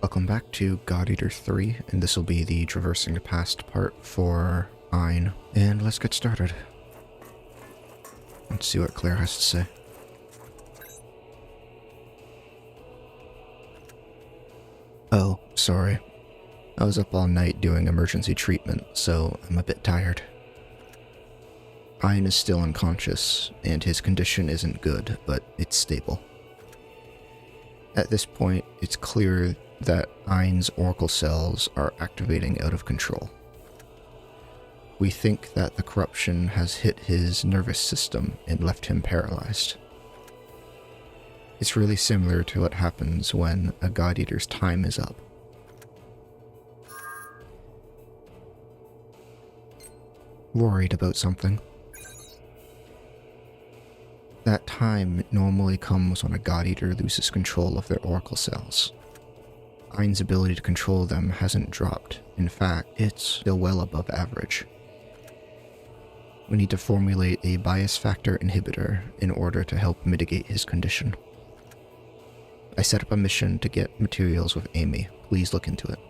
Welcome back to God Eater 3, and this will be the Traversing the Past part for Ein. And let's get started. Let's see what Claire has to say. Oh, sorry. I was up all night doing emergency treatment, so I'm a bit tired. Ein is still unconscious, and his condition isn't good, but it's stable. At this point, it's clear that Ein's oracle cells are activating out of control. We think that the corruption has hit his nervous system and left him paralyzed. It's really similar to what happens when a God Eater's time is up. Worried about something. That time normally comes when a God Eater loses control of their oracle cells. Ein's ability to control them hasn't dropped. In fact, it's still well above average. We need to formulate a bias factor inhibitor in order to help mitigate his condition. I set up a mission to get materials with Amy. Please look into it.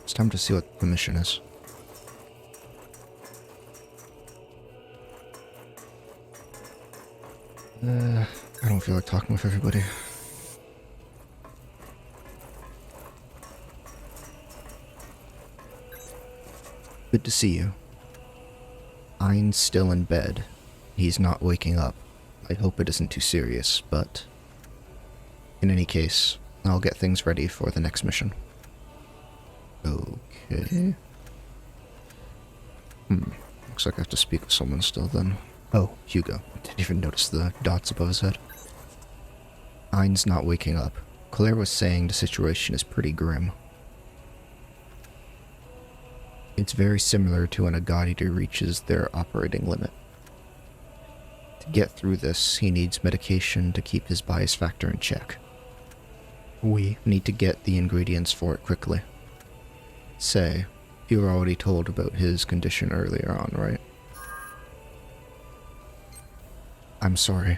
It's time to see what the mission is. I don't feel like talking with everybody. Good to see you. Ein's still in bed. He's not waking up. I hope it isn't too serious, but in any case, I'll get things ready for the next mission. Okay. Looks like I have to speak with someone still then. Oh, Hugo. Didn't even notice the dots above his head. Ein's not waking up. Claire was saying the situation is pretty grim. It's very similar to when a God Eater reaches their operating limit. To get through this, he needs medication to keep his bias factor in check. We need to get the ingredients for it quickly. Say, you were already told about his condition earlier on, right? I'm sorry.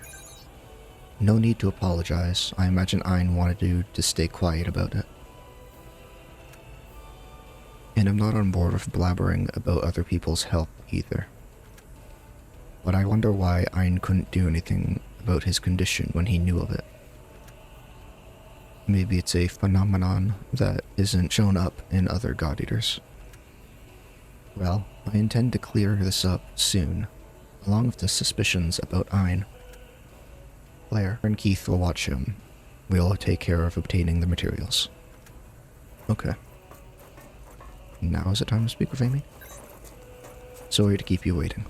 No need to apologize. I imagine Ein wanted you to stay quiet about it. And I'm not on board with blabbering about other people's health either. But I wonder why Ein couldn't do anything about his condition when he knew of it. Maybe it's a phenomenon that isn't shown up in other God Eaters. Well, I intend to clear this up soon, along with the suspicions about Ein. Claire and Keith will watch him. We'll take care of obtaining the materials. Okay. Now is it time to speak with Amy? Sorry to keep you waiting.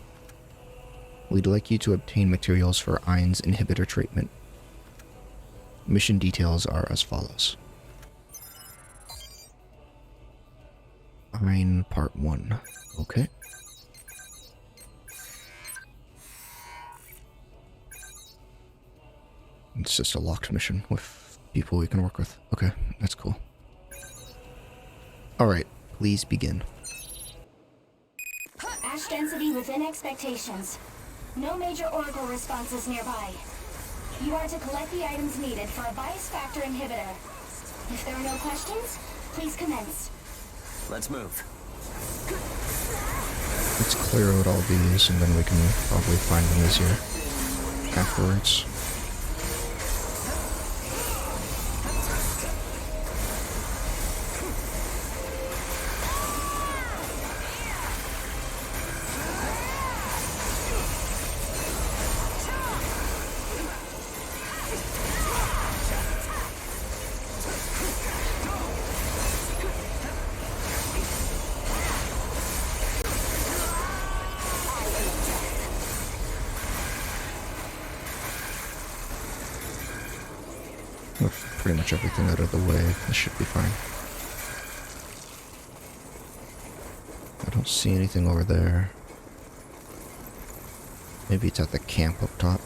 We'd like you to obtain materials for Ein's inhibitor treatment. Mission details are as follows. Ein Part 1. Okay. It's just a locked mission with people we can work with. Okay, that's cool. Alright, please begin. Ash density within expectations. No major oracle responses nearby. You are to collect the items needed for a bias factor inhibitor. If there are no questions, please commence. Let's move. Let's clear out all these and then we can probably find them easier afterwards. With pretty much everything out of the way, this should be fine. I don't see anything over there. Maybe it's at the camp up top.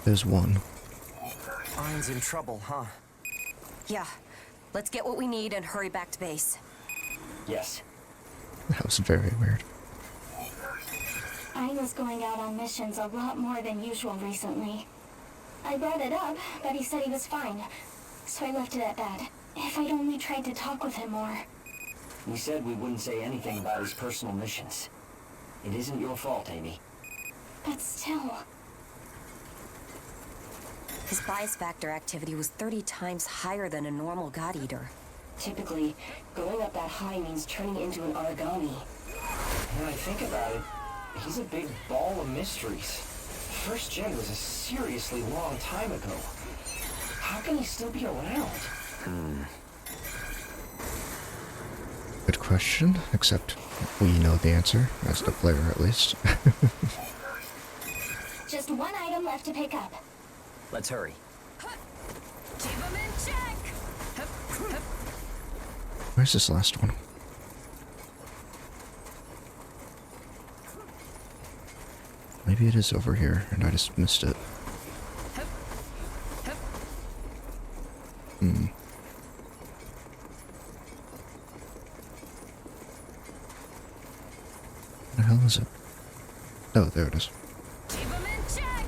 There's one. Ein's in trouble, huh? Yeah. Let's get what we need and hurry back to base. Yes. That was very weird. I was going out on missions a lot more than usual recently. I brought it up, but he said he was fine, so I left it at that. If I'd only tried to talk with him more. We said we wouldn't say anything about his personal missions. It isn't your fault, Amy. But still... His bias factor activity was 30 times higher than a normal God Eater. Typically, going up that high means turning into an origami. When I think about it, he's a big ball of mysteries. First gen was a seriously long time ago. How can he still be around? Good question, except we know the answer, as the player at least. Just one item left to pick up. Let's hurry. Keep him in check! Where's this last one? Maybe it is over here, and I just missed it. What the hell is it? Oh, there it is. Keep him in check!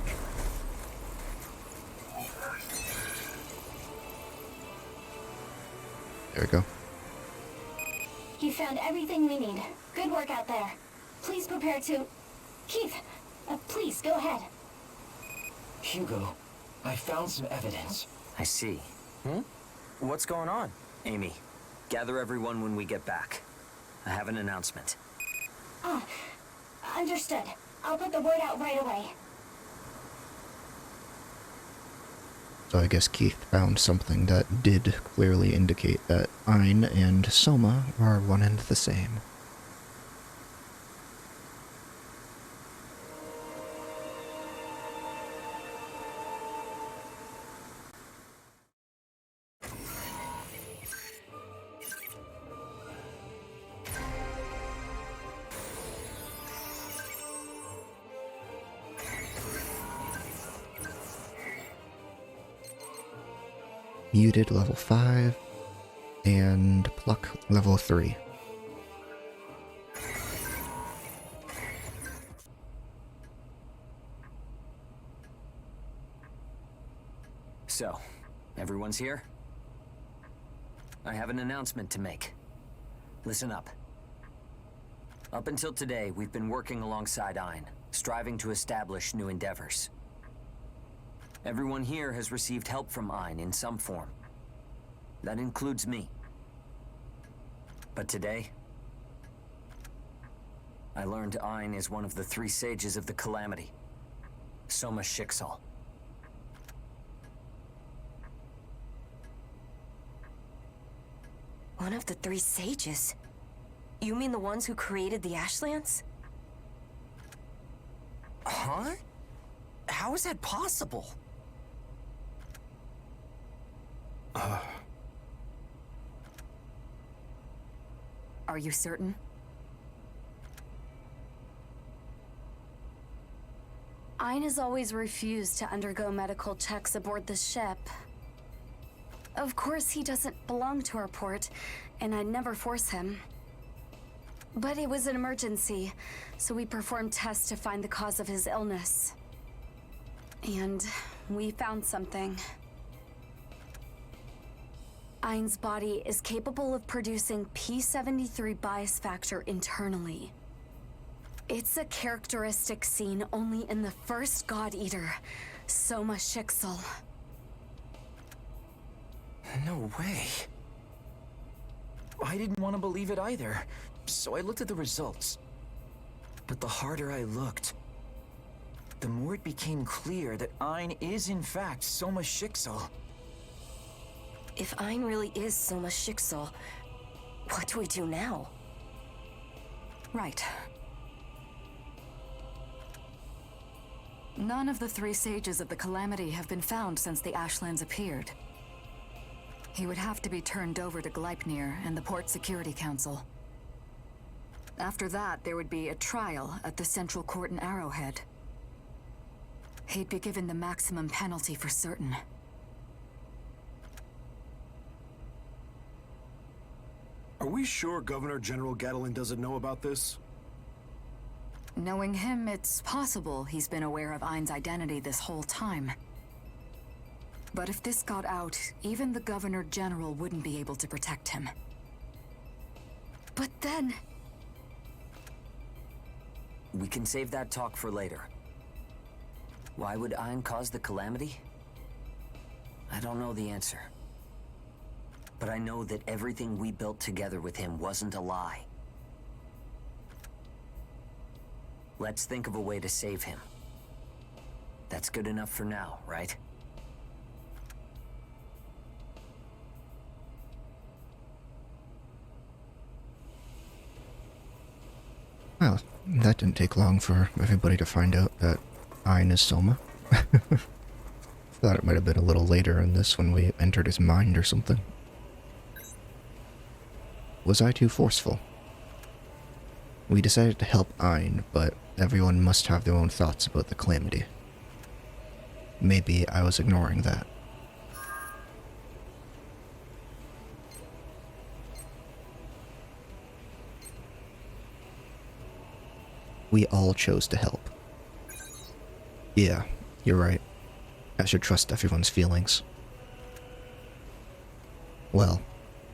There we go. You found everything we need. Good work out there. Please prepare to... Keith, please, go ahead. Hugo, I found some evidence. I see. What's going on? Amy, gather everyone when we get back. I have an announcement. Understood. I'll put the word out right away. So I guess Keith found something that did clearly indicate that Ein and Soma are one and the same. Muted level 5 and pluck level 3. So, everyone's here? I have an announcement to make. Listen up. Up until today, we've been working alongside Ein, striving to establish new endeavors. Everyone here has received help from Ein in some form. That includes me. But today, I learned Ein is one of the 3 sages of the Calamity. Soma Schicksal. One of the 3 sages? You mean the ones who created the Ashlands? Huh? How is that possible? Are you certain? Ein has always refused to undergo medical checks aboard the ship. Of course, he doesn't belong to our port, and I'd never force him. But it was an emergency, so we performed tests to find the cause of his illness. And we found something. Ein's body is capable of producing P73 bias factor internally. It's a characteristic seen only in the first God Eater, Soma Schicksal. No way. I didn't want to believe it either, so I looked at the results. But the harder I looked, the more it became clear that Ein is in fact Soma Schicksal. If Ein really is Soma Schicksal, what do we do now? Right. None of the 3 sages of the Calamity have been found since the Ashlands appeared. He would have to be turned over to Gleipnir and the Port Security Council. After that, there would be a trial at the Central Court in Arrowhead. He'd be given the maximum penalty for certain. Are we sure Governor General Gatlin doesn't know about this? Knowing him, it's possible he's been aware of Ein's identity this whole time. But if this got out, even the Governor General wouldn't be able to protect him. But then... We can save that talk for later. Why would Ein cause the calamity? I don't know the answer. But I know that everything we built together with him wasn't a lie. Let's think of a way to save him. That's good enough for now, right? Well, that didn't take long for everybody to find out that Ein is Soma. Thought it might have been a little later in this when we entered his mind or something. Was I too forceful? We decided to help Ein, but everyone must have their own thoughts about the calamity. Maybe I was ignoring that. We all chose to help. Yeah, you're right. I should trust everyone's feelings. Well,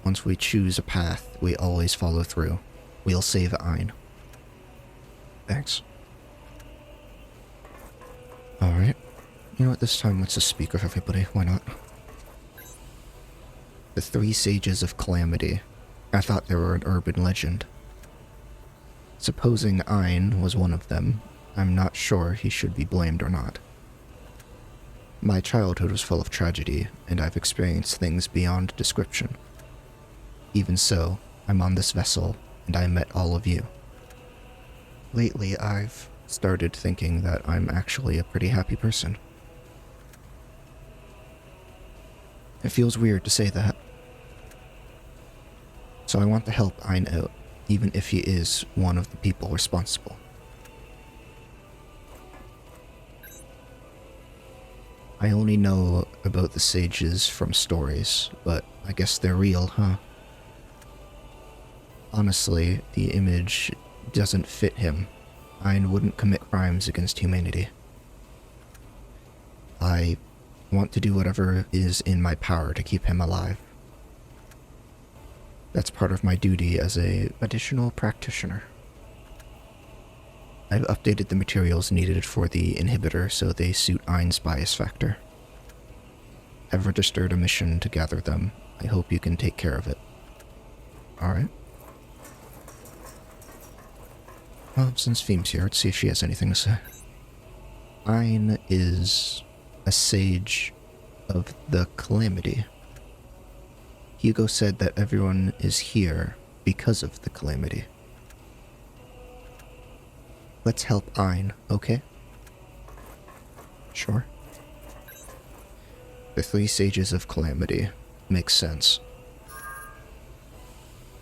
once we choose a path, we always follow through. We'll save Ein. Thanks. Alright. You know what, this time let's just speak with everybody. Why not? The 3 Sages of Calamity. I thought they were an urban legend. Supposing Ein was one of them, I'm not sure he should be blamed or not. My childhood was full of tragedy, and I've experienced things beyond description. Even so, I'm on this vessel, and I met all of you. Lately, I've started thinking that I'm actually a pretty happy person. It feels weird to say that. So I want to help Ein out, even if he is one of the people responsible. I only know about the sages from stories, but I guess they're real, huh? Honestly, the image doesn't fit him. Ein wouldn't commit crimes against humanity. I want to do whatever is in my power to keep him alive. That's part of my duty as a additional practitioner. I've updated the materials needed for the inhibitor so they suit Ein's bias factor. I've registered a mission to gather them. I hope you can take care of it. Alright. Well, since Feem's here, let's see if she has anything to say. Ein is a sage of the calamity. Hugo said that everyone is here because of the calamity. Let's help Ein, okay? Sure. The 3 Sages of Calamity. Makes sense.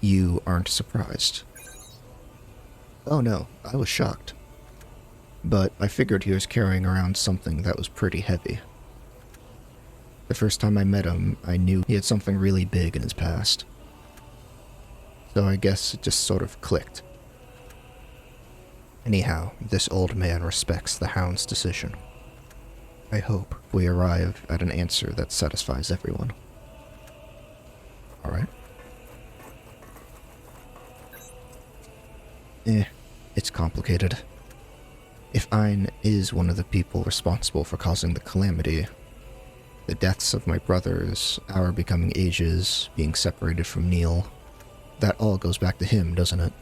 You aren't surprised. Oh no, I was shocked. But I figured he was carrying around something that was pretty heavy. The first time I met him, I knew he had something really big in his past. So I guess it just sort of clicked. Anyhow, this old man respects the Hound's decision. I hope we arrive at an answer that satisfies everyone. Alright. It's complicated. If Ein is one of the people responsible for causing the calamity, the deaths of my brothers, our becoming ages, being separated from Neil, that all goes back to him, doesn't it?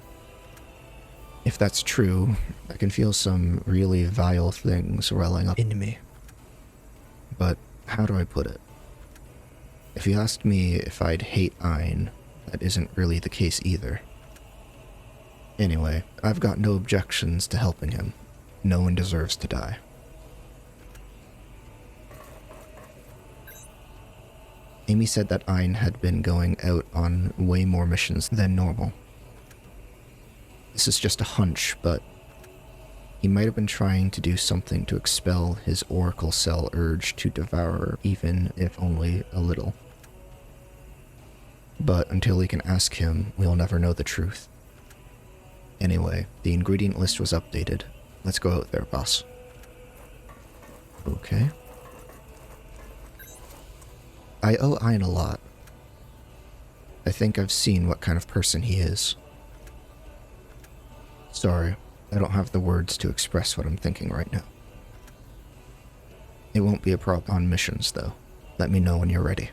If that's true, I can feel some really vile things welling up in me. But how do I put it? If you asked me if I'd hate Ein, that isn't really the case either. Anyway, I've got no objections to helping him. No one deserves to die. Amy said that Ein had been going out on way more missions than normal. This is just a hunch, but he might have been trying to do something to expel his Oracle Cell urge to devour, even if only a little. but until we can ask him, we'll never know the truth. Anyway, the ingredient list was updated. Let's go out there, boss. Okay. I owe Ein a lot. I think I've seen what kind of person he is. Sorry, I don't have the words to express what I'm thinking right now. It won't be a problem on missions, though. Let me know when you're ready.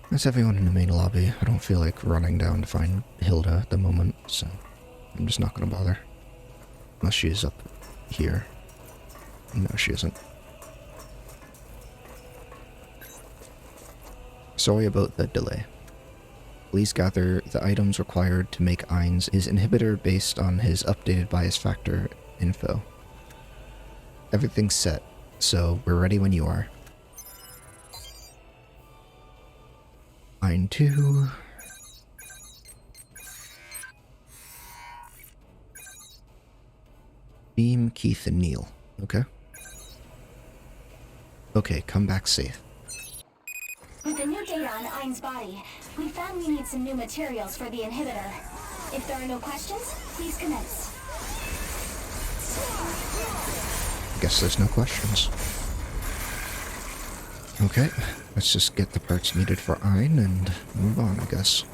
That's everyone in the main lobby. I don't feel like running down to find Hilda at the moment, so I'm just not gonna bother. Unless she's up here. No, she isn't. Sorry about the delay. Please gather the items required to make Ein's his inhibitor based on his updated bias factor info. Everything's set, so we're ready when you are. Ein 2. Beam, Keith, and Neil. Okay. Okay, come back safe. With the new data on Ein's body, we found we need some new materials for the inhibitor. If there are no questions, please commence. Guess there's no questions. Okay, let's just get the parts needed for Ein and move on, I guess.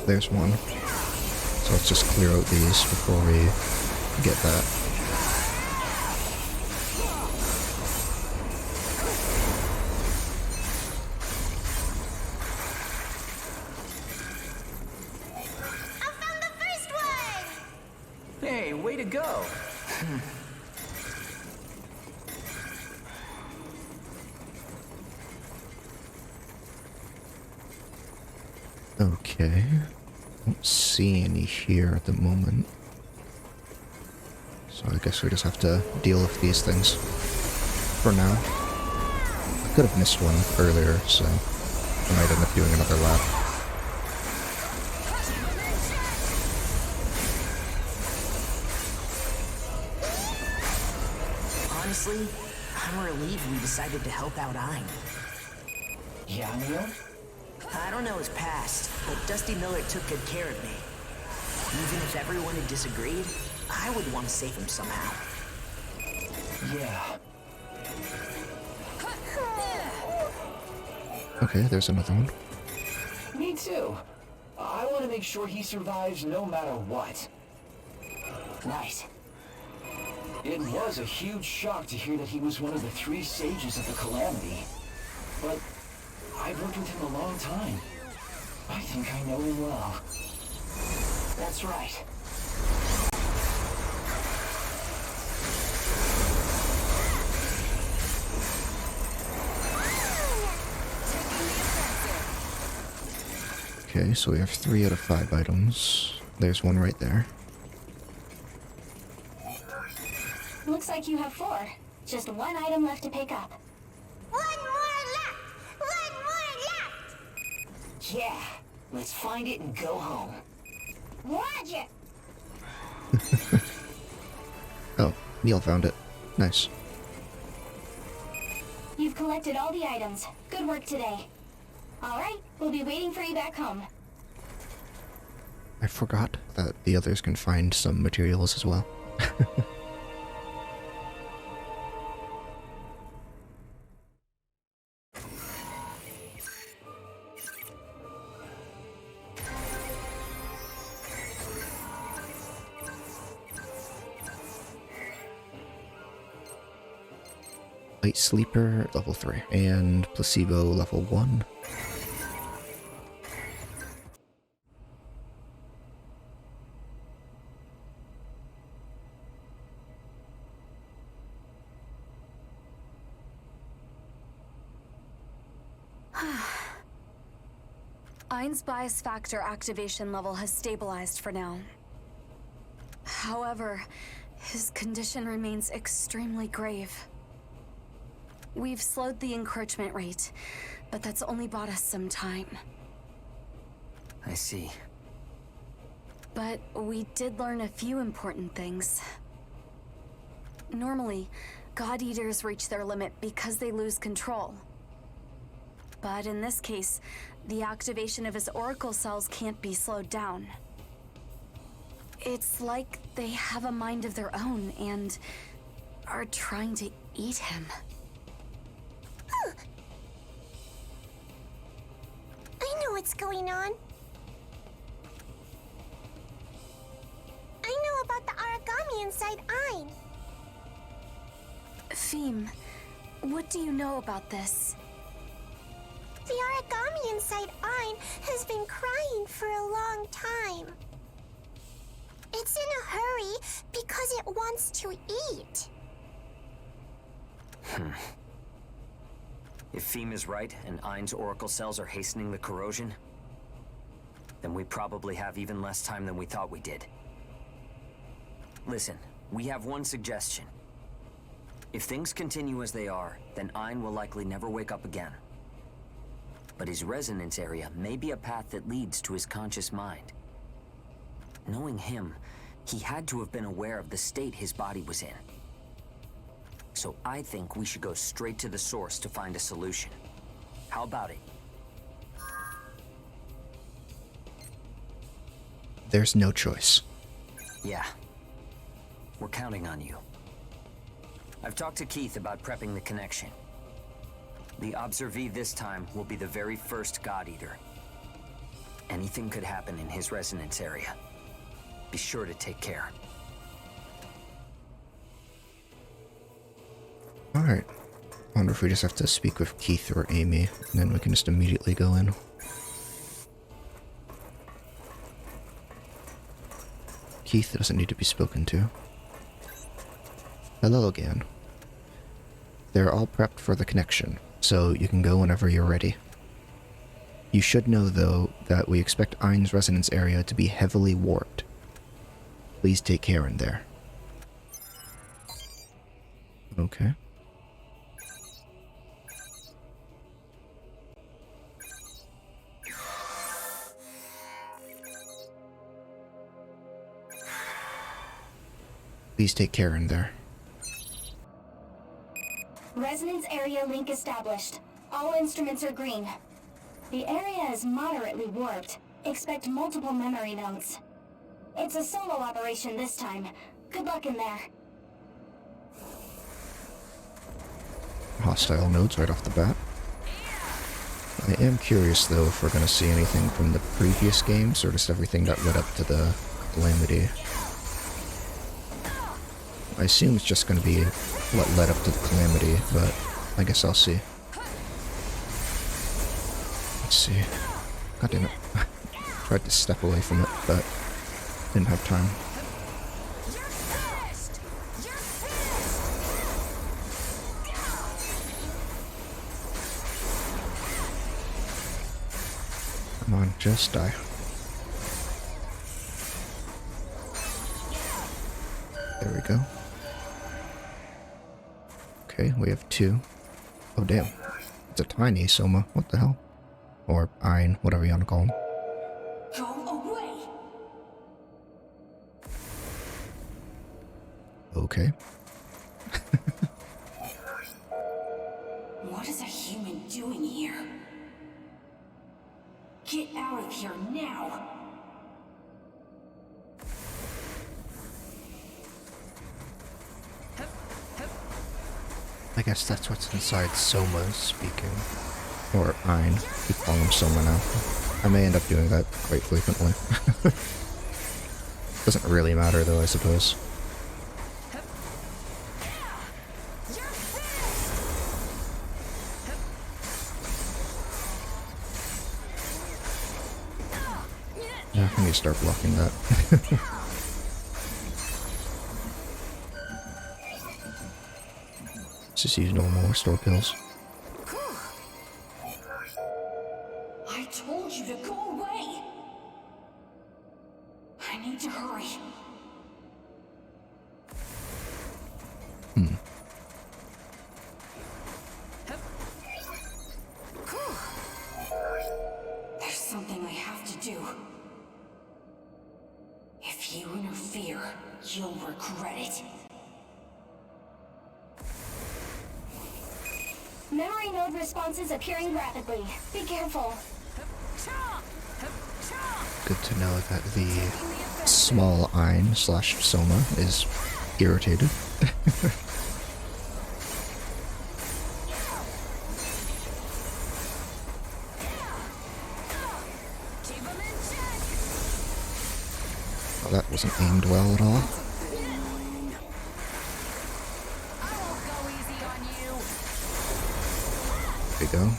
There's one. So let's just clear out these before we get that. Hey, way to go! Okay. Don't see any here at the moment. So I guess we just have to deal with these things for now. I could have missed one earlier, so I might end up doing another lap. Honestly, I'm relieved we decided to help out Ein. Yeah, Neil? I don't know his past, but Dusty Miller took good care of me. Even if everyone had disagreed, I would want to save him somehow. Yeah. Okay, there's another one. Me too. I want to make sure he survives no matter what. Right. It was a huge shock to hear that he was one of the 3 sages of the Calamity. But I've worked with him a long time. I think I know him well. That's right. Okay, so we have 3 out of 5 items. There's one right there. Looks like you have 4. Just one item left to pick up. One more left! One more left! Yeah, let's find it and go home. Roger! Oh, Neil found it. Nice. You've collected all the items. Good work today. Alright, we'll be waiting for you back home. I forgot that the others can find some materials as well. Light Sleeper, level 3. And Placebo, level 1. Ein's bias factor activation level has stabilized for now. However, his condition remains extremely grave. We've slowed the encroachment rate, but that's only bought us some time. I see. But we did learn a few important things. Normally, God Eaters reach their limit because they lose control. But in this case, the activation of his oracle cells can't be slowed down. It's like they have a mind of their own and are trying to eat him. I know what's going on. I know about the origami inside Ein. Feem, what do you know about this? The origami inside Ein has been crying for a long time. It's in a hurry because it wants to eat. If Feem is right and Ein's oracle cells are hastening the corrosion, then we probably have even less time than we thought we did. Listen, we have one suggestion. If things continue as they are, then Ein will likely never wake up again. But his resonance area may be a path that leads to his conscious mind. Knowing him, he had to have been aware of the state his body was in. So I think we should go straight to the source to find a solution. How about it? There's no choice. Yeah. We're counting on you. I've talked to Keith about prepping the connection. The observee this time will be the very first God Eater. Anything could happen in his resonance area. Be sure to take care. Alright. I wonder if we just have to speak with Keith or Amy, and then we can just immediately go in. Keith doesn't need to be spoken to. Hello again. They're all prepped for the connection, so you can go whenever you're ready. You should know, though, that we expect Ein's resonance area to be heavily warped. Please take care in there. Okay. Please take care in there. Resonance area link established. All instruments are green. The area is moderately warped. Expect multiple memory nodes. It's a solo operation this time. Good luck in there. Hostile nodes right off the bat. I am curious, though, if we're going to see anything from the previous games, or just everything that led up to the Calamity. I assume it's just going to be what led up to the Calamity, but I guess I'll see. Let's see. God damn it. Tried to step away from it, but didn't have time. Come on, just die. There we go. Okay, we have two. Oh damn. It's a tiny Soma. What the hell? Or Ein, whatever you want to call him. Go away! Okay. What is a human doing here? Get out of here now! I guess that's what's inside Soma speaking. Or Ein. Keep calling him Soma now. I may end up doing that quite frequently. Doesn't really matter though, I suppose. Yeah, I need to start blocking that. Just use normal restore pills. I told you to go away! I need to hurry. There's something I have to do. If you interfere, you'll regret it. Memory node responses appearing rapidly. Be careful. Good to know that the small Ein slash Soma is irritated. Well, that wasn't aimed well at all. There you go.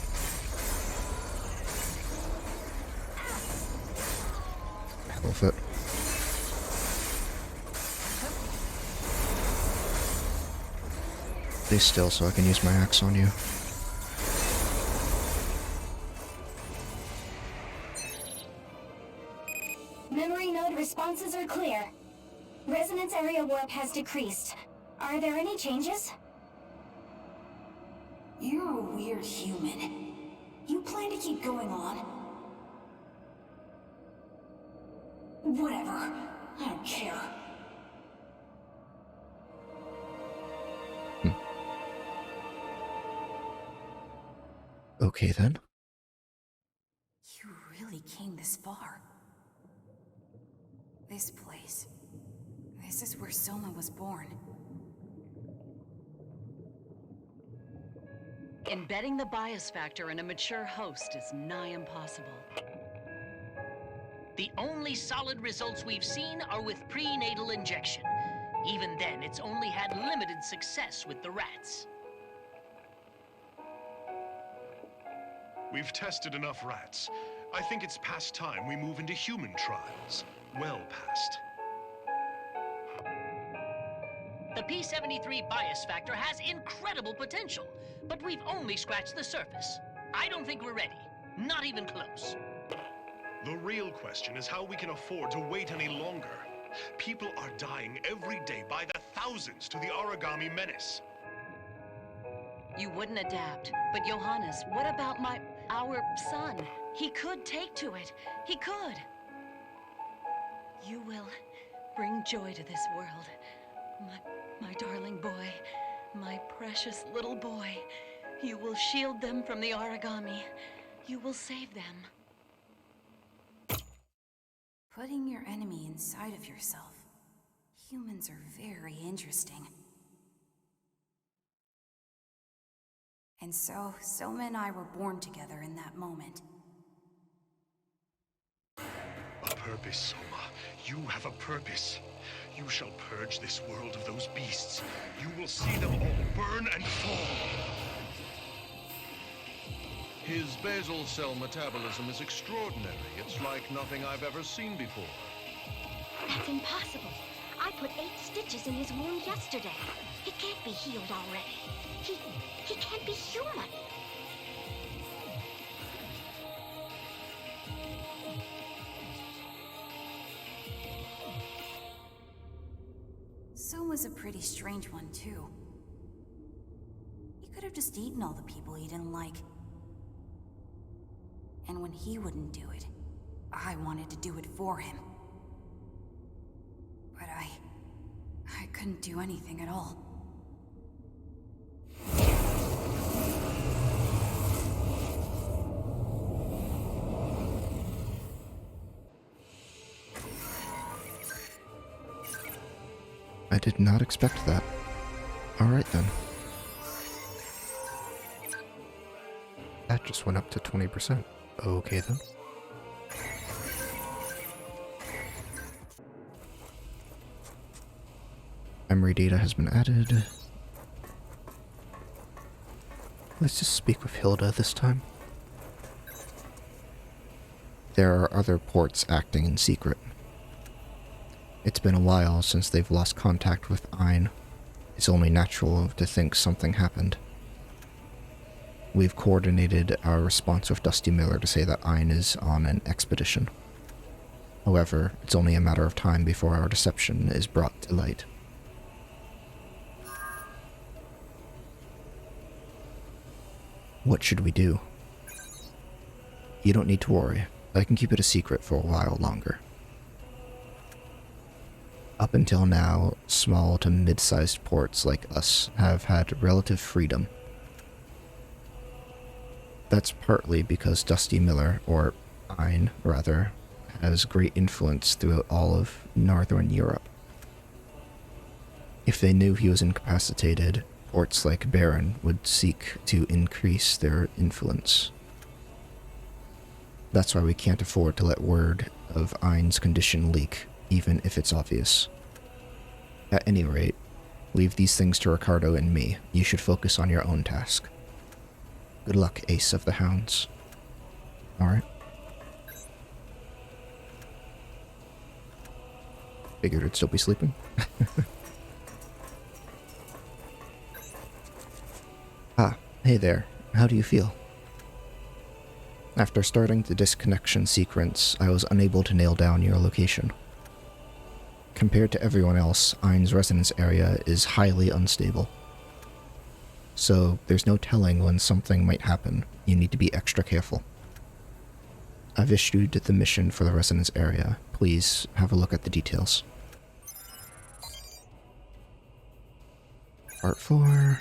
Hell of it. Stay still so I can use my axe on you. Memory node responses are clear. Resonance area warp has decreased. Are there any changes? You're a weird human. You plan to keep going on? Whatever. I don't care. Okay then. You really came this far. This place. This is where Soma was born. Embedding the bias factor in a mature host is nigh impossible. The only solid results we've seen are with prenatal injection. Even then, it's only had limited success with the rats. We've tested enough rats. I think it's past time we move into human trials. Well past. The P73 bias factor has incredible potential, but we've only scratched the surface. I don't think we're ready. Not even close. The real question is how we can afford to wait any longer. People are dying every day by the thousands to the origami menace. You wouldn't adapt, but Johannes, what about our son? He could take to it. He could. You will bring joy to this world. My darling boy, my precious little boy. You will shield them from the origami. You will save them. Putting your enemy inside of yourself. Humans are very interesting. And so, Soma and I were born together in that moment. A purpose, Soma. You have a purpose. You shall purge this world of those beasts. You will see them all burn and fall. His basal cell metabolism is extraordinary. It's like nothing I've ever seen before. That's impossible. I put 8 stitches in his wound yesterday. He can't be healed already. He can't be human. Soma's a pretty strange one, too. He could have just eaten all the people he didn't like. And when he wouldn't do it, I wanted to do it for him. But I couldn't do anything at all. I did not expect that. Alright then. That just went up to 20%. Okay then. Memory data has been added. Let's just speak with Hilda this time. There are other ports acting in secret. It's been a while since they've lost contact with Ein. It's only natural to think something happened. We've coordinated our response with Dusty Miller to say that Ein is on an expedition. However, it's only a matter of time before our deception is brought to light. What should we do? You don't need to worry. I can keep it a secret for a while longer. Up until now, small to mid-sized ports like us have had relative freedom. That's partly because Dusty Miller, or Ein, rather, has great influence throughout all of Northern Europe. If they knew he was incapacitated, ports like Baron would seek to increase their influence. That's why we can't afford to let word of Ein's condition leak, even if it's obvious. At any rate, leave these things to Ricardo and me. You should focus on your own task. Good luck, Ace of the Hounds. Alright. Figured it'd still be sleeping. Ah, hey there. How do you feel? After starting the disconnection sequence, I was unable to nail down your location. Compared to everyone else, Ein's resonance area is highly unstable. So, there's no telling when something might happen. You need to be extra careful. I've issued the mission for the resonance area. Please have a look at the details. Part 4.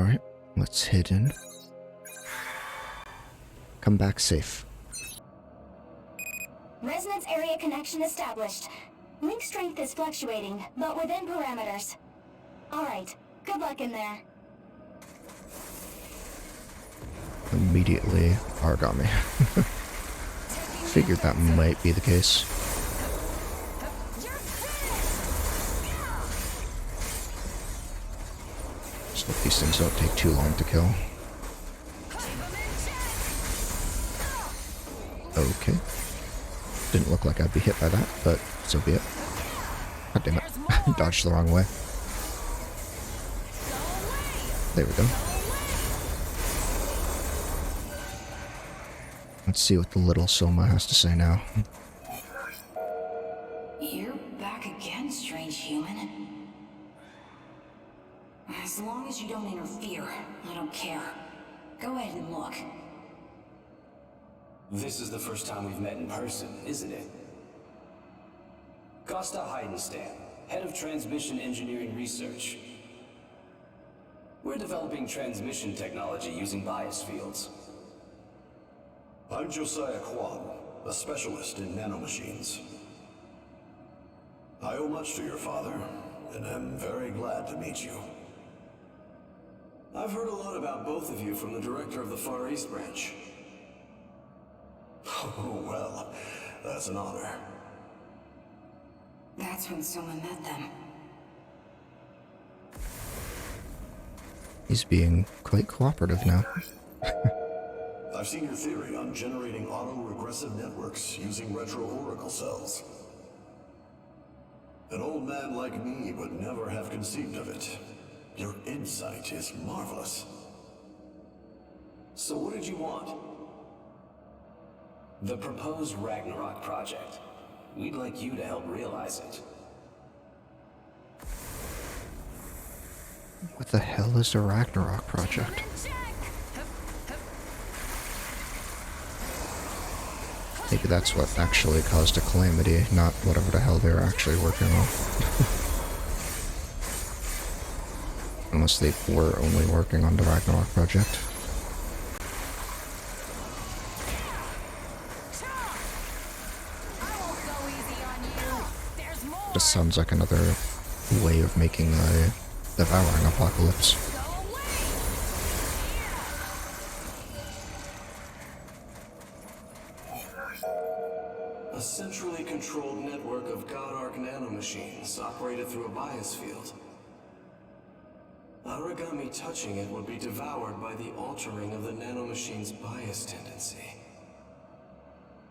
Alright, let's head in. Come back safe. Resonance area connection established. Link strength is fluctuating, but within parameters. Alright, good luck in there. Immediately, Origami. Figured that might be the case. Just hope these things don't take too long to kill. Okay. Didn't look like I'd be hit by that, but so be it. God damn it. Dodged the wrong way. There we go. Let's see what the little Soma has to say now. You're back again, strange human. As long as you don't interfere, I don't care. Go ahead and look. This is the first time we've met in person, isn't it? Costa Heidenstam, Head of Transmission Engineering Research. We're developing transmission technology using bias fields. I'm Josiah Kwan, a specialist in nanomachines. I owe much to your father, and am very glad to meet you. I've heard a lot about both of you from the director of the Far East branch. Oh, well, that's an honor. That's when someone met them. He's being quite cooperative now. I've seen your theory on generating auto-regressive networks using retro-oracle cells. An old man like me would never have conceived of it. Your insight is marvelous. So what did you want? The proposed Ragnarok project. We'd like you to help realize it. What the hell is the Ragnarok project? Maybe that's what actually caused a calamity, not whatever the hell they were actually working on. Unless they were only working on the Ragnarok project. Just sounds like another way of making a devouring apocalypse. A centrally controlled network of God-Arc nanomachines operated through a bias field. Origami touching it would be devoured by the altering of the nanomachine's bias tendency.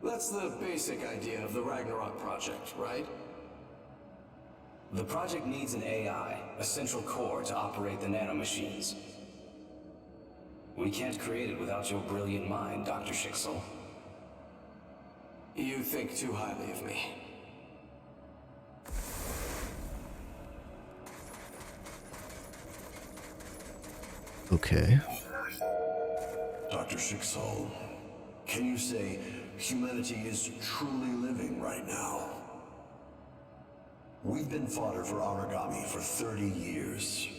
That's the basic idea of the Ragnarok project, right? The project needs an AI, a central core to operate the nanomachines. We can't create it without your brilliant mind, Dr. Schicksal. You think too highly of me. Okay. Dr. Schicksal, can you say humanity is truly living right now? We've been fodder for Origami for 30 years.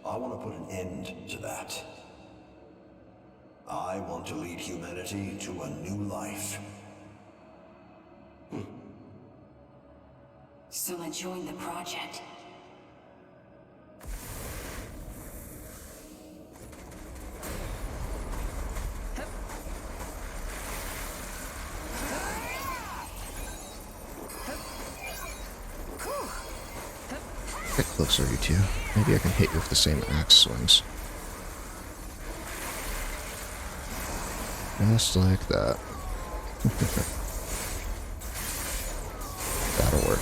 I want to put an end to that. I want to lead humanity to a new life. Soma joined the project. Get closer, you two. Maybe I can hit you with the same axe swings. Just like that. That'll work.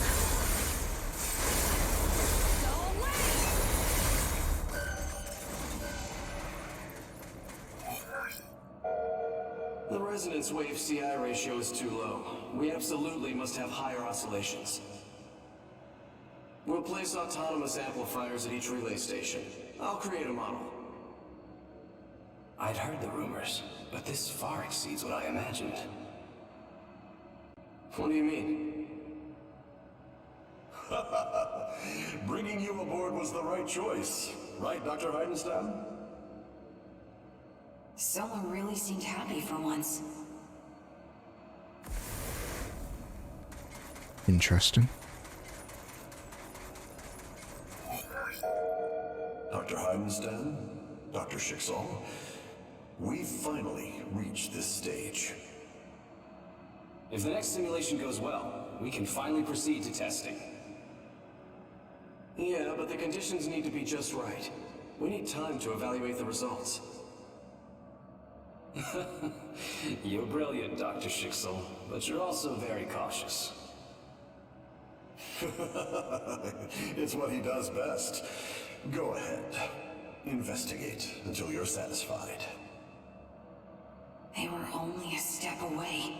The resonance wave CI ratio is too low. We absolutely must have higher oscillations. We'll place autonomous amplifiers at each relay station. I'll create a model. I'd heard the rumors, but this far exceeds what I imagined. What do you mean? Bringing you aboard was the right choice. Right, Dr. Heidenstam? Soma really seemed happy for once. Interesting. Dr. Heidenstam, Dr. Schicksal, we've finally reached this stage. If the next simulation goes well, we can finally proceed to testing. Yeah, but the conditions need to be just right. We need time to evaluate the results. You're brilliant, Dr. Schicksal, but you're also very cautious. It's what he does best. Go ahead. Investigate until you're satisfied. They were only a step away.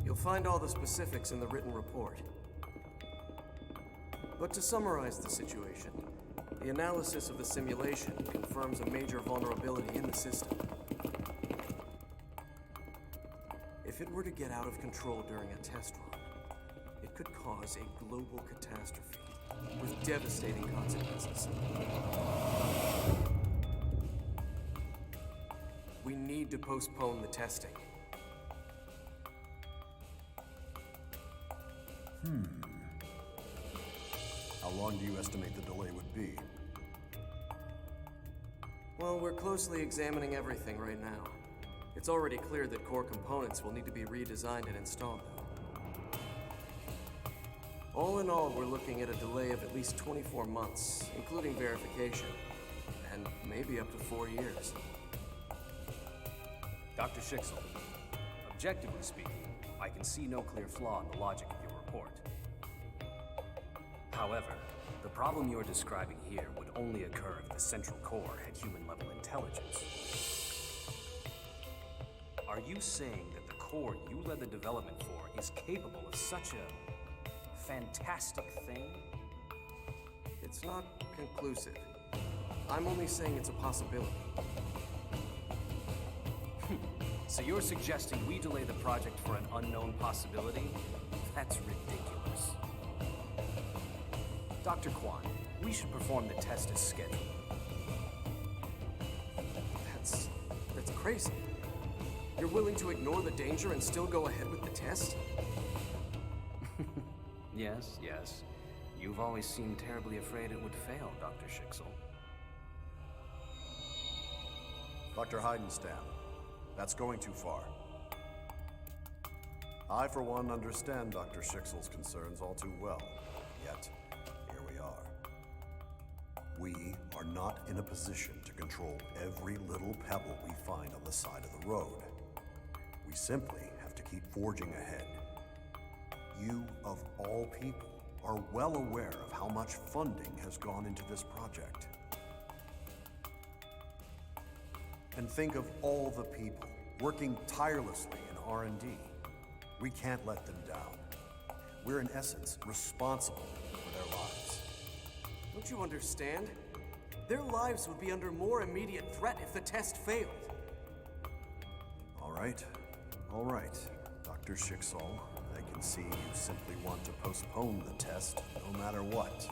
You'll find all the specifics in the written report. But to summarize the situation, the analysis of the simulation confirms a major vulnerability in the system. If it were to get out of control during a test run, it could cause a global catastrophe with devastating consequences. We need to postpone the testing. How long do you estimate the delay would be? Well, we're closely examining everything right now. It's already clear that core components will need to be redesigned and installed, though. All in all, we're looking at a delay of at least 24 months, including verification, and maybe up to 4 years. Dr. Schicksal, objectively speaking, I can see no clear flaw in the logic of your report. However, the problem you're describing here would only occur if the central core had human-level intelligence. Are you saying that the core you led the development for is capable of such a fantastic thing? It's not conclusive. I'm only saying it's a possibility. So you're suggesting we delay the project for an unknown possibility? That's ridiculous. Dr. Kwan, we should perform the test as scheduled. That's crazy. You're willing to ignore the danger and still go ahead with the test? Yes. You've always seemed terribly afraid it would fail, Dr. Schicksal. Dr. Heidenstam, that's going too far. I, for one, understand Dr. Schicksal's concerns all too well. Yet, here we are. We are not in a position to control every little pebble we find on the side of the road. We simply have to keep forging ahead. You, of all people, are well aware of how much funding has gone into this project. And think of all the people working tirelessly in R&D. We can't let them down. We're in essence responsible for their lives. Don't you understand? Their lives would be under more immediate threat if the test failed. All right. Dr. Schicksal, I can see you simply want to postpone the test no matter what.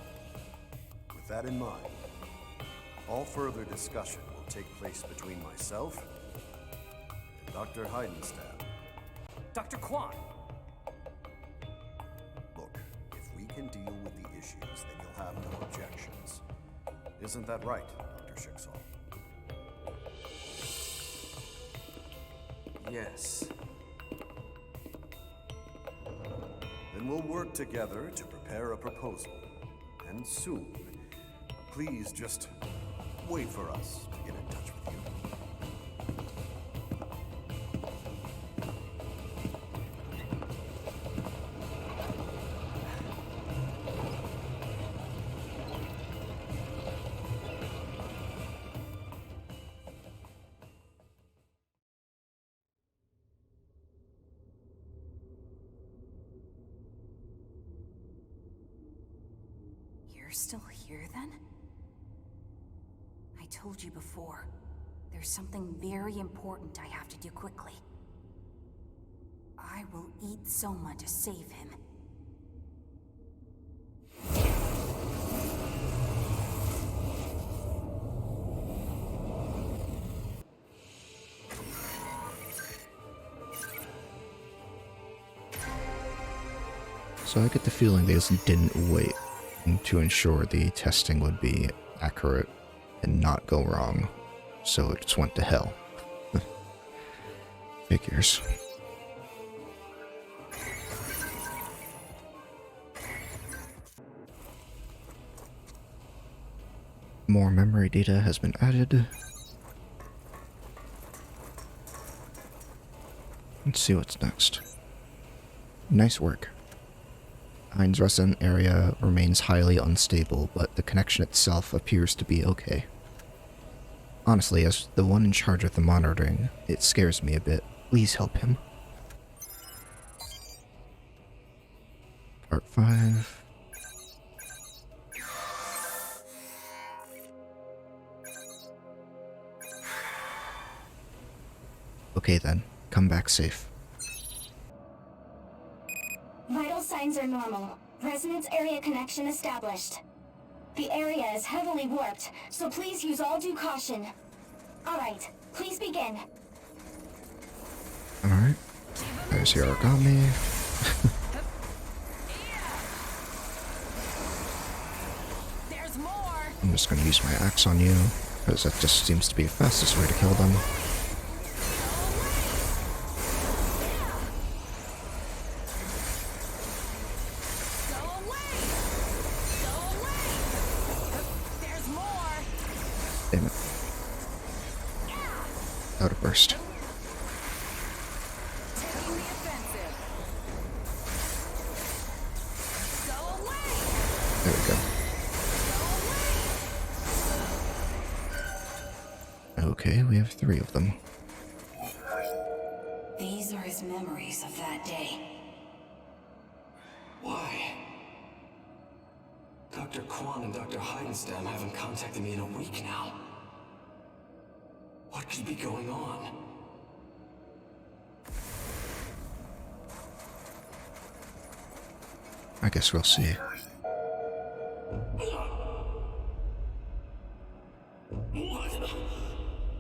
With that in mind, all further discussion will take place between myself and Dr. Heidenstam. Dr. Kwan! Look, if we can deal with the issues, then you'll have no objections. Isn't that right, Dr. Schicksal? Yes. Then we'll work together to prepare a proposal. And soon. Please just wait for us to get in touch with you. You're still here, then? I told you before. There's something very important I have to do quickly. I will eat Soma to save him. So I get the feeling they just didn't wait to ensure the testing would be accurate and not go wrong, so it just went to hell. Figures. More memory data has been added. Let's see what's next. Nice work. Hein's resident area remains highly unstable, but the connection itself appears to be okay. Honestly, as the one in charge of the monitoring, it scares me a bit. Please help him. Part 5. Okay then, come back safe. Vital signs are normal. Resonance area connection established. The area is heavily warped, so please use all due caution. Alright, please begin. Alright. There's your origami. I'm just gonna use my axe on you, because that just seems to be the fastest way to kill them. Damn it. Out of burst. There we go. Okay, we have 3 of them. These are his memories of that day. Why? Dr. Kwan and Dr. Heidenstam haven't contacted me in a week now. What could be going on? I guess we'll see. What?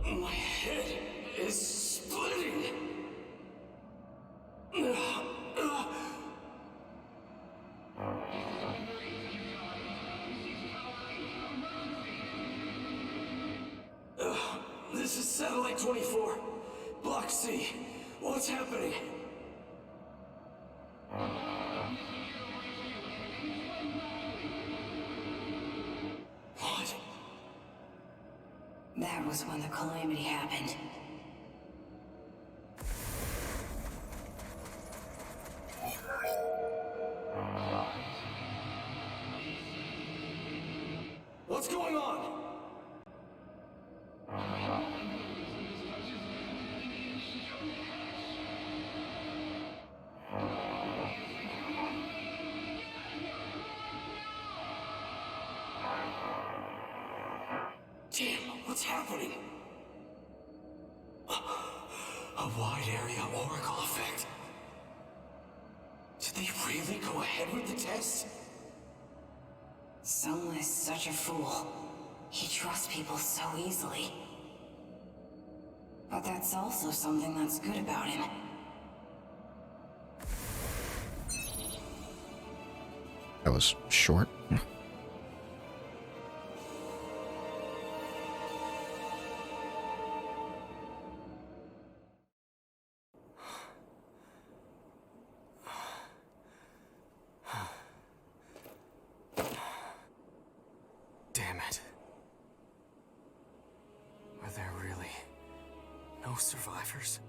My head is splitting. This is Satellite 24. Block C. What's happening? What? That was when the calamity happened. What's going on? What's happening? A wide area oracle effect. Did they really go ahead with the test? Soma is such a fool. He trusts people so easily. But that's also something that's good about him. That was short. Damn it. Are there really no survivors?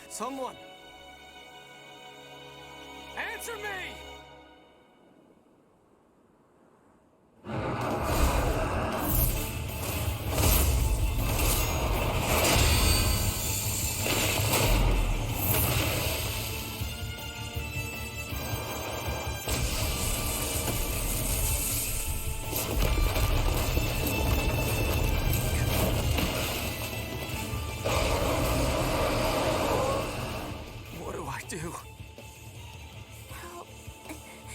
Someone! Answer me! What do I do? Help me.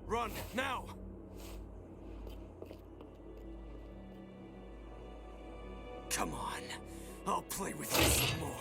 Run, now! Come on, I'll play with you some more.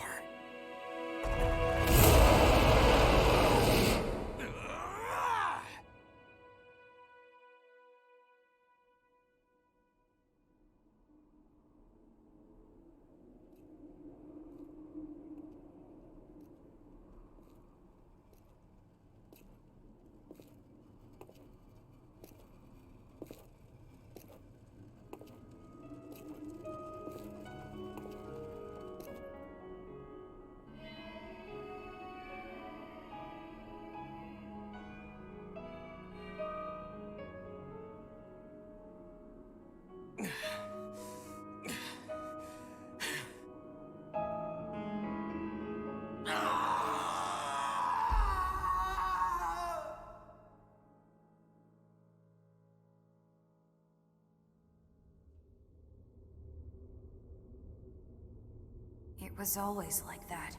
It was always like that.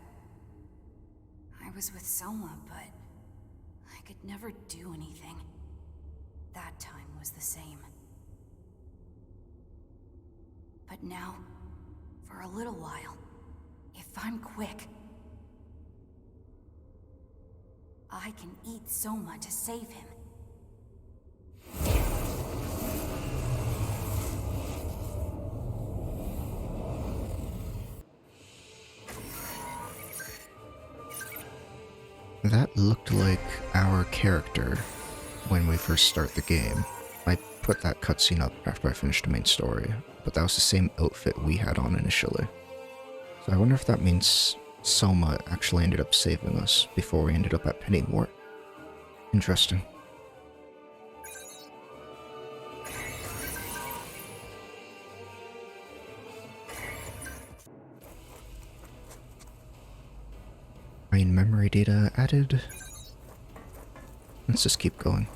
I was with Soma, but I could never do anything. That time was the same. But now, for a little while, if I'm quick, I can eat Soma to save him. That looked like our character when we first start the game. I put that cutscene up after I finished the main story, but that was the same outfit we had on initially. So I wonder if that means Soma actually ended up saving us before we ended up at Pennywort. Interesting. Main memory data added. Let's just keep going.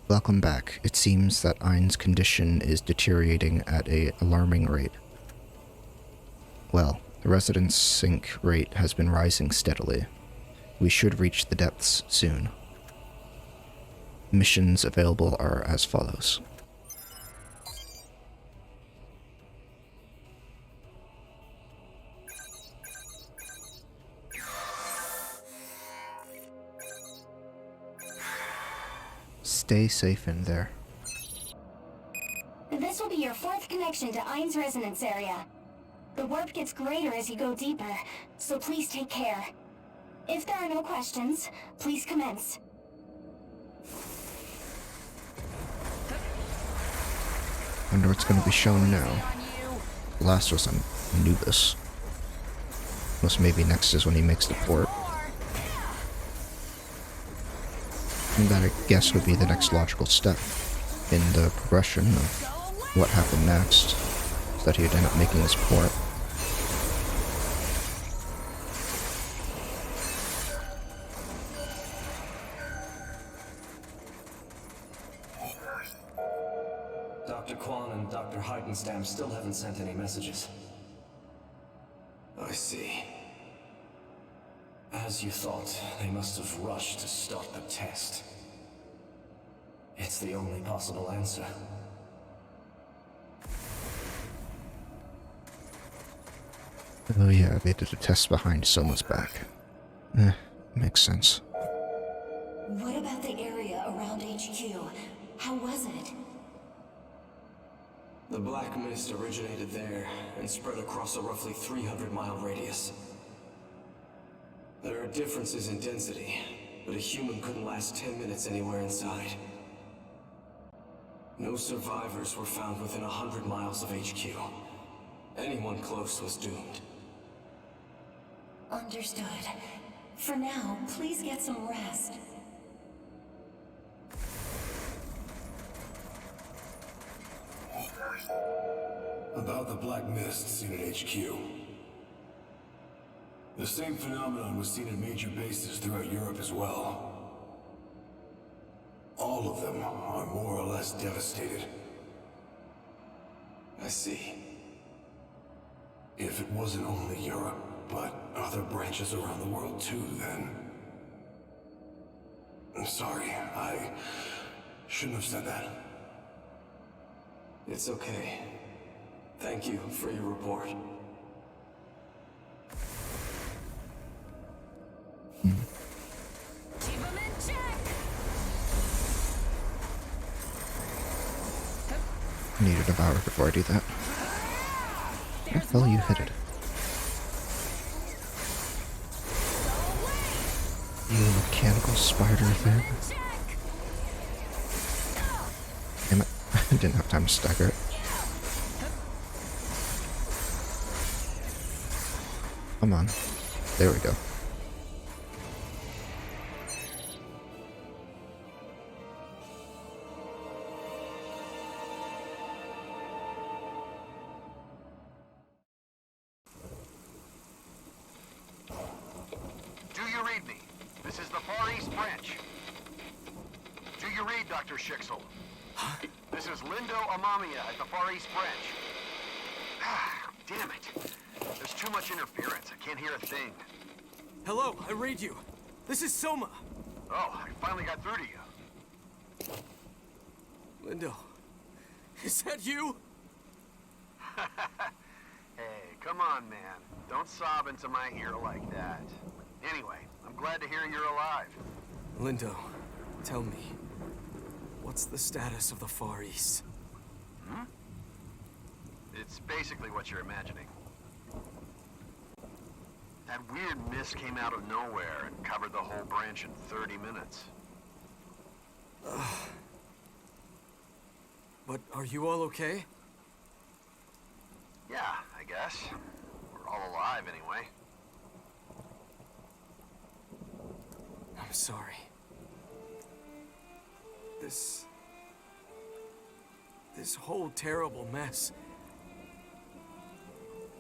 Welcome back. It seems that Ein's condition is deteriorating at an alarming rate. Well, the residence sink rate has been rising steadily. We should reach the depths soon. Missions available are as follows. Stay safe in there. This will be your fourth connection to Ein's resonance area. The warp gets greater as you go deeper, so please take care. If there are no questions, please commence. Wonder what's going to be shown now. The last was on Anubis. Most maybe next is when he makes the port. And that, I guess, would be the next logical step in the progression of what happened next, so that he would end up making this port. Dr. Kwan and Dr. Heidenstam still haven't sent any messages. I see. As you thought, they must have rushed to start the test. It's the only possible answer. Oh yeah, they did a test behind Soma's back. Makes sense. What about the area around HQ? How was it? The black mist originated there and spread across a roughly 300-mile radius. There are differences in density, but a human couldn't last 10 minutes anywhere inside. No survivors were found within 100 miles of HQ. Anyone close was doomed. Understood. For now, please get some rest. About the black mist seen at HQ. The same phenomenon was seen at major bases throughout Europe as well. All of them are more or less devastated. I see. If it wasn't only Europe, but other branches around the world too, then... I'm sorry, I shouldn't have said that. It's okay. Thank you for your report. Keep 'em in check! I need a devour before I do that. Where the hell you hit it? You mechanical spider thing. Damn it. I didn't have time to stagger it. Come on. There we go. Do you read me? This is the Far East Branch. Do you read, Dr. Schicksal? This is Lindo Amamiya at the Far East Branch. Damn it. There's too much interference. I can't hear a thing. Hello, I read you. This is Soma. Oh, I finally got through to you. Lindo, is that you? Hey, come on, man. Don't sob into my ear like that. Anyway, I'm glad to hear you're alive. Lindo, tell me, what's the status of the Far East? Hmm? It's basically what you're imagining. That weird mist came out of nowhere and covered the whole branch in 30 minutes. But are you all okay? Yeah, I guess. We're all alive anyway. I'm sorry. This whole terrible mess.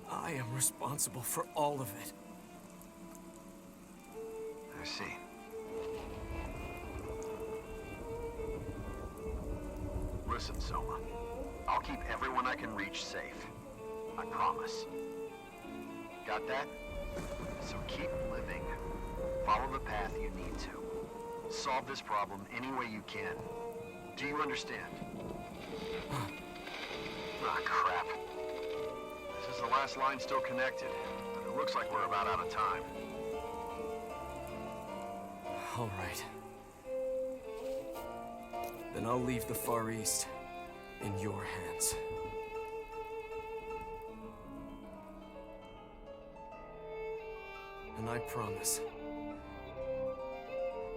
I am responsible for all of it. I see. Listen, Soma. I'll keep everyone I can reach safe. I promise. Got that? So keep living. Follow the path you need to. Solve this problem any way you can. Do you understand? Ah, crap. This is the last line still connected, but it looks like we're about out of time. All right. Then I'll leave the Far East in your hands. And I promise,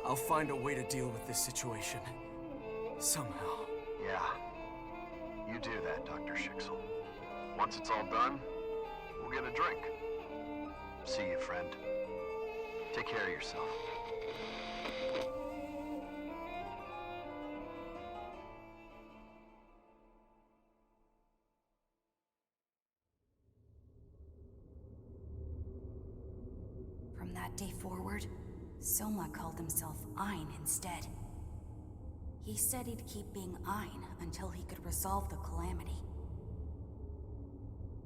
I'll find a way to deal with this situation. Somehow. Yeah. You do that, Dr. Schicksal. Once it's all done, we'll get a drink. See you, friend. Take care of yourself. From that day forward, Soma called himself Ein instead. He said he'd keep being Ein until he could resolve the calamity.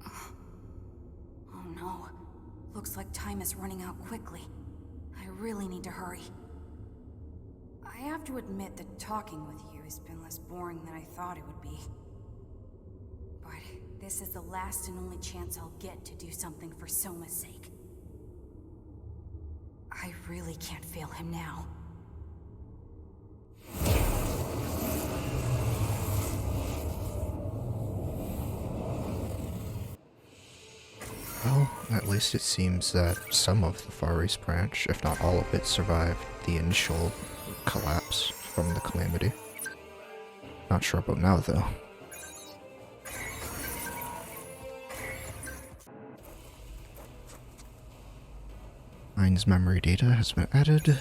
Oh no. Looks like time is running out quickly. I really need to hurry. I have to admit that talking with you has been less boring than I thought it would be. But this is the last and only chance I'll get to do something for Soma's sake. I really can't fail him now. Well, at least it seems that some of the Far East branch, if not all of it, survived the initial collapse from the calamity. Not sure about now, though. Ein's memory data has been added.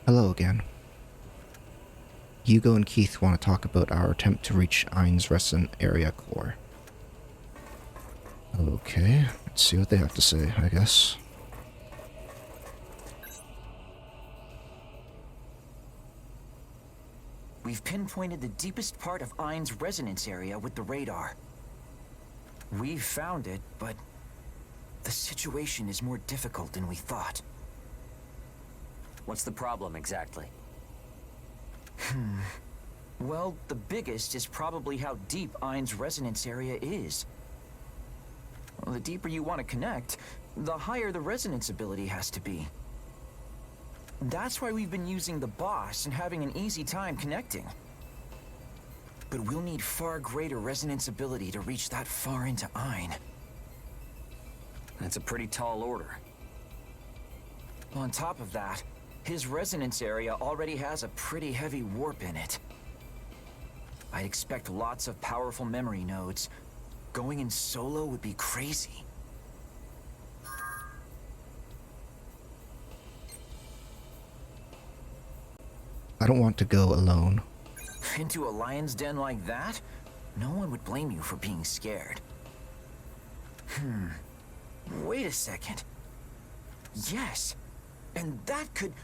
Hello again. Hugo and Keith want to talk about our attempt to reach Ein's resident area core. Okay, let's see what they have to say, I guess. We've pinpointed the deepest part of Ein's resonance area with the radar. We've found it, but the situation is more difficult than we thought. What's the problem exactly? Well, the biggest is probably how deep Ein's resonance area is. Well, the deeper you want to connect, the higher the resonance ability has to be. That's why we've been using the boss and having an easy time connecting. But we'll need far greater resonance ability to reach that far into Ein. That's a pretty tall order. On top of that, his resonance area already has a pretty heavy warp in it. I'd expect lots of powerful memory nodes. Going in solo would be crazy. I don't want to go alone. Into a lion's den like that? No one would blame you for being scared. Wait a second. Yes. And that could...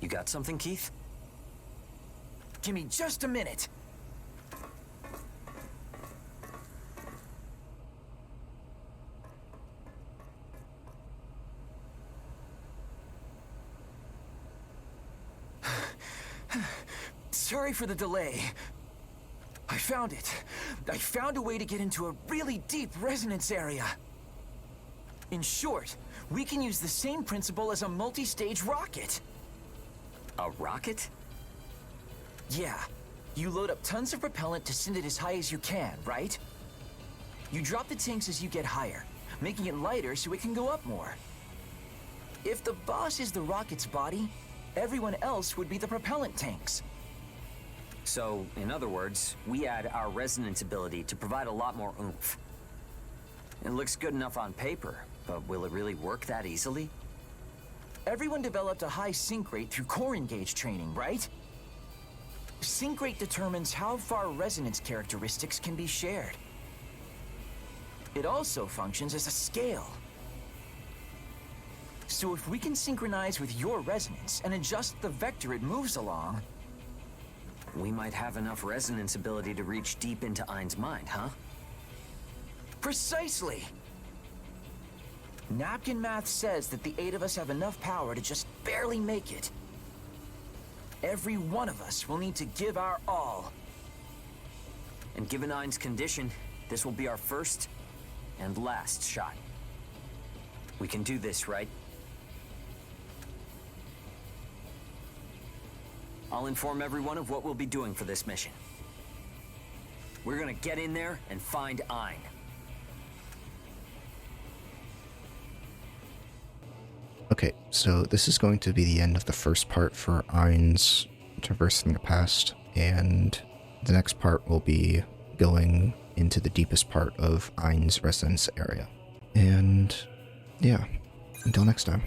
You got something, Keith? Give me just a minute. Sorry for the delay. I found it. I found a way to get into a really deep resonance area. In short, we can use the same principle as a multi-stage rocket. A rocket? Yeah. You load up tons of propellant to send it as high as you can, right? You drop the tanks as you get higher, making it lighter so it can go up more. If the boss is the rocket's body, everyone else would be the propellant tanks. So, in other words, we add our resonance ability to provide a lot more oomph. It looks good enough on paper, but will it really work that easily? Everyone developed a high sync rate through core engage training, right? Sync rate determines how far resonance characteristics can be shared. It also functions as a scale. So if we can synchronize with your resonance and adjust the vector it moves along... We might have enough resonance ability to reach deep into Ein's mind, huh? Precisely! Napkin math says that the 8 of us have enough power to just barely make it. Every one of us will need to give our all. And given Ein's condition, this will be our first and last shot. We can do this, right? I'll inform everyone of what we'll be doing for this mission. We're gonna get in there and find Ein. Okay, so this is going to be the end of the first part for Ein's traversing the past, and the next part will be going into the deepest part of Ein's residence area. And yeah, until next time.